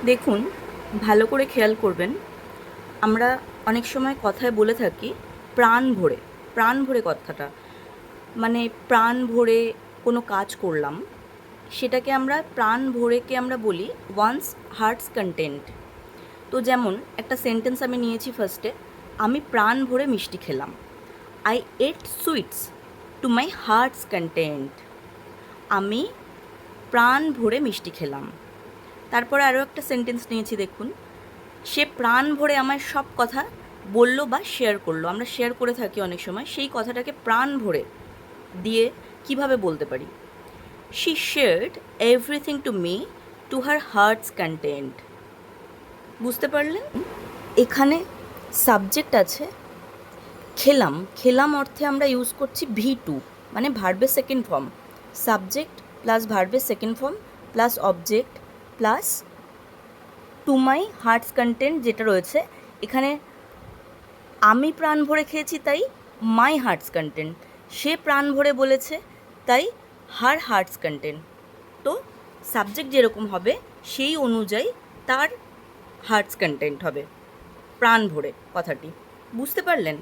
দেখুন, ভালো করে খেয়াল করবেন। আমরা অনেক সময় কথায় বলে থাকি প্রাণ ভরে। প্রাণ ভরে কথাটা মানে প্রাণ ভরে কোনো কাজ করলাম, সেটাকে আমরা প্রাণ ভরেকে আমরা বলি ওয়ান্স হার্টস কন্টেন্ট। তো যেমন একটা সেন্টেন্স আমি নিয়েছি ফার্স্টে, আমি প্রাণ ভরে মিষ্টি খেলাম। I ate sweets to my hearts content. আমি প্রাণ ভরে মিষ্টি খেলাম। তারপরে আরও একটা সেন্টেন্স নিয়েছি, দেখুন, সে প্রাণ ভরে আমায় সব কথা বলল বা শেয়ার করলো। আমরা শেয়ার করে থাকি অনেক সময়, সেই কথাটাকে প্রাণ ভরে দিয়ে কিভাবে বলতে পারি? She shared everything to me to her hearts content. বুঝতে পারলেন? এখানে সাবজেক্ট আছে খেলাম। খেলাম অর্থে আমরা ইউজ করছি V2, মানে ভার্বের সেকেন্ড ফর্ম। সাবজেক্ট প্লাস ভার্বের second form plus object plus to my hearts content যেটা রয়েছে এখানে। আমি প্রাণ ভরে খেয়েছি তাই মাই হার্টস কন্টেন্ট, সে প্রাণ ভরে বলেছে তাই হার হার্টস কন্টেন্ট। তো সাবজেক্ট যেরকম হবে সেই অনুযায়ী তার হার্টস কন্টেন্ট হবে, প্রাণ ভরে কথাটি। বুঝতে পারলেন?